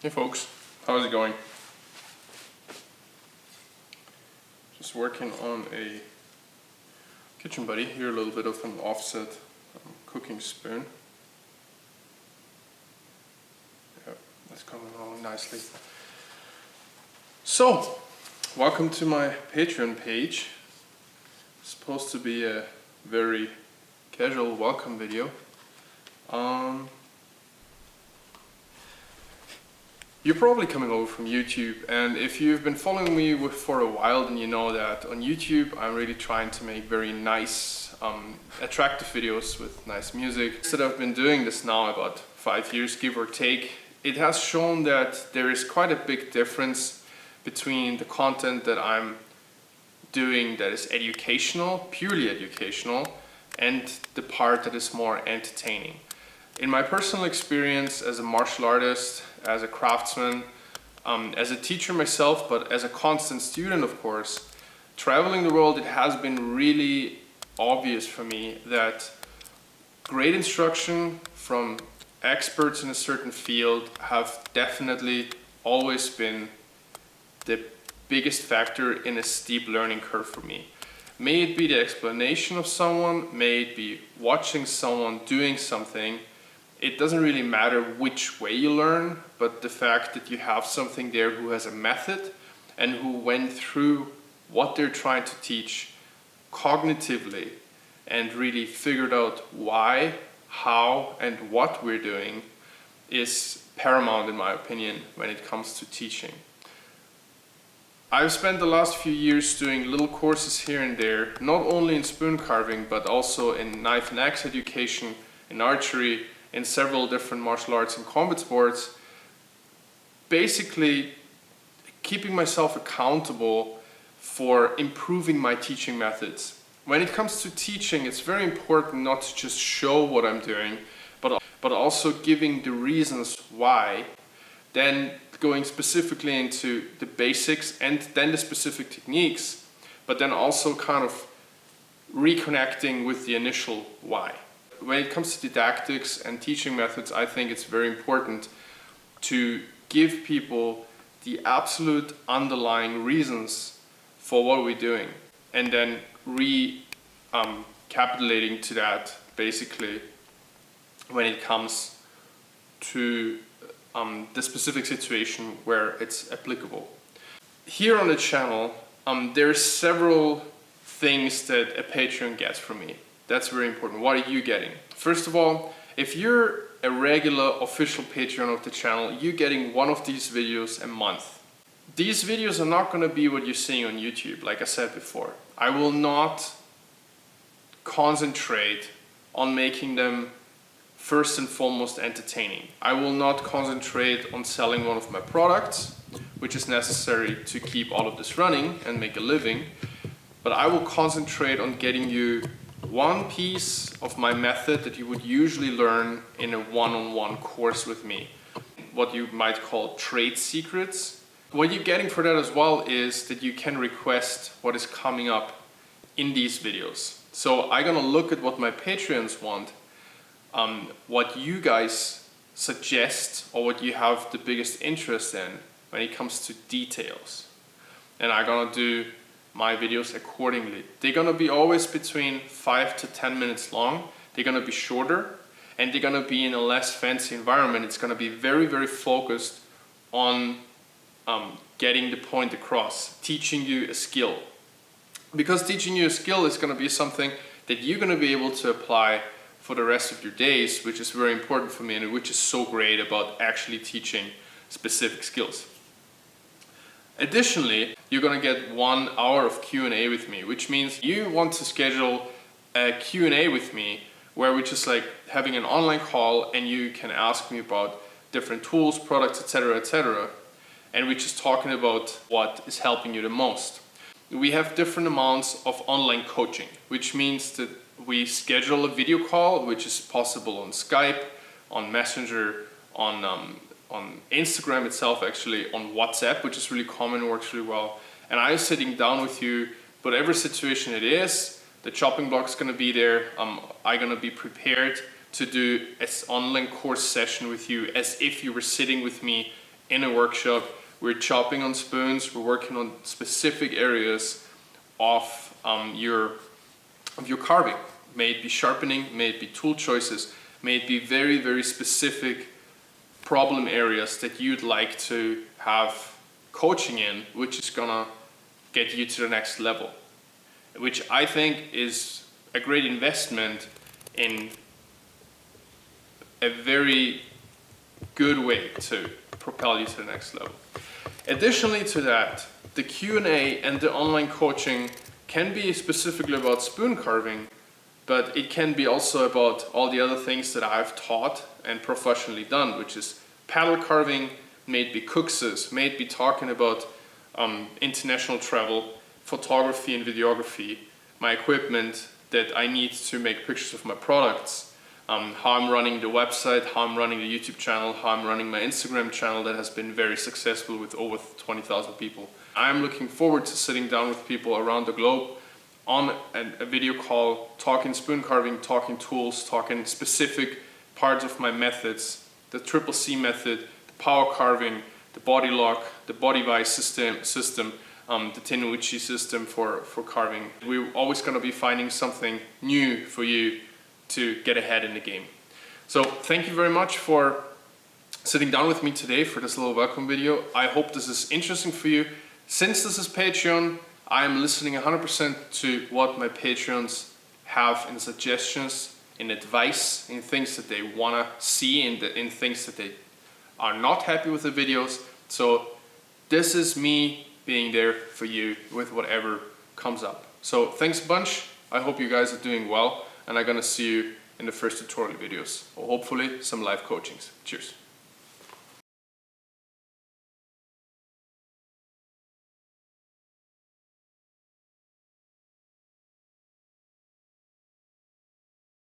Hey folks, how's it going? Just working on a kitchen buddy, here a little bit of an offset cooking spoon. Yeah, that's coming along nicely. So, welcome to my Patreon page. It's supposed to be a very casual welcome video. You're probably coming over from YouTube, and if you've been following me for a while, then you know that on YouTube I'm really trying to make very nice, attractive videos with nice music. So I've been doing this now about 5 years, give or take. It has shown that there is quite a big difference between the content that I'm doing that is educational, purely educational, and the part that is more entertaining. In my personal experience as a martial artist, as a craftsman, as a teacher myself, but as a constant student, of course, traveling the world, it has been really obvious for me that great instruction from experts in a certain field have definitely always been the biggest factor in a steep learning curve for me. May it be the explanation of someone, may it be watching someone doing something. It doesn't really matter which way you learn, but the fact that you have something there who has a method and who went through what they're trying to teach cognitively and really figured out why, how, and what we're doing is paramount in my opinion when it comes to teaching. I've spent the last few years doing little courses here and there, not only in spoon carving, but also in knife and axe education, in archery, in several different martial arts and combat sports, basically keeping myself accountable for improving my teaching methods. When it comes to teaching, it's very important not to just show what I'm doing, but also giving the reasons why, then going specifically into the basics and then the specific techniques, but then also kind of reconnecting with the initial why. When it comes to didactics and teaching methods, I think it's very important to give people the absolute underlying reasons for what we're doing and then recapitulating to that basically when it comes to the specific situation where it's applicable. Here on the channel, there's several things that a Patreon gets from me. That's very important. What are you getting? First of all, if you're a regular official Patreon of the channel, you're getting one of these videos a month. These videos are not going to be what you're seeing on YouTube, like I said before. I will not concentrate on making them first and foremost entertaining. I will not concentrate on selling one of my products, which is necessary to keep all of this running and make a living, but I will concentrate on getting you one piece of my method that you would usually learn in a one-on-one course with me, what you might call trade secrets. What you're getting for that as well is that you can request what is coming up in these videos. So I'm gonna look at what my Patreons want, what you guys suggest or what you have the biggest interest in when it comes to details. And I'm gonna do my videos accordingly. They're gonna be always between 5 to 10 minutes long. They're gonna be shorter and they're gonna be in a less fancy environment. It's gonna be very, very focused on getting the point across, teaching you a skill. Because teaching you a skill is gonna be something that you're gonna be able to apply for the rest of your days, which is very important for me and which is so great about actually teaching specific skills. Additionally, you're gonna get 1 hour of Q&A with me, which means you want to schedule a Q&A with me where we're just like having an online call and you can ask me about different tools, products, etc. And we're just talking about what is helping you the most. We have different amounts of online coaching, which means that we schedule a video call, which is possible on Skype, on Messenger, on Instagram itself, actually on WhatsApp, which is really common, works really well. And I'm sitting down with you, whatever situation it is, the chopping block's gonna be there. I'm gonna be prepared to do an online course session with you as if you were sitting with me in a workshop. We're chopping on spoons, we're working on specific areas of your carving. May it be sharpening, may it be tool choices, may it be very, very specific problem areas that you'd like to have coaching in, which is gonna get you to the next level, which I think is a great investment in a very good way to propel you to the next level. Additionally to that, the Q&A and the online coaching can be specifically about spoon carving, but it can be also about all the other things that I've taught and professionally done, which is paddle carving, may it be cookses, may it be talking about international travel, photography and videography, my equipment that I need to make pictures of my products, how I'm running the website, how I'm running the YouTube channel, how I'm running my Instagram channel that has been very successful with over 20,000 people. I'm looking forward to sitting down with people around the globe on a video call, talking spoon carving, talking tools, talking specific parts of my methods, the Triple C method, the power carving, the body lock, the body vise system, the Tenuichi system for carving. We're always going to be finding something new for you to get ahead in the game. So thank you very much for sitting down with me today for this little welcome video. I hope this is interesting for you. Since this is Patreon, I am listening 100% to what my Patreons have in suggestions, in advice, in things that they want to see, in things that they are not happy with the videos. So this is me being there for you with whatever comes up. So thanks a bunch. I hope you guys are doing well, and I'm gonna see you in the first tutorial videos, or hopefully some live coachings. Cheers.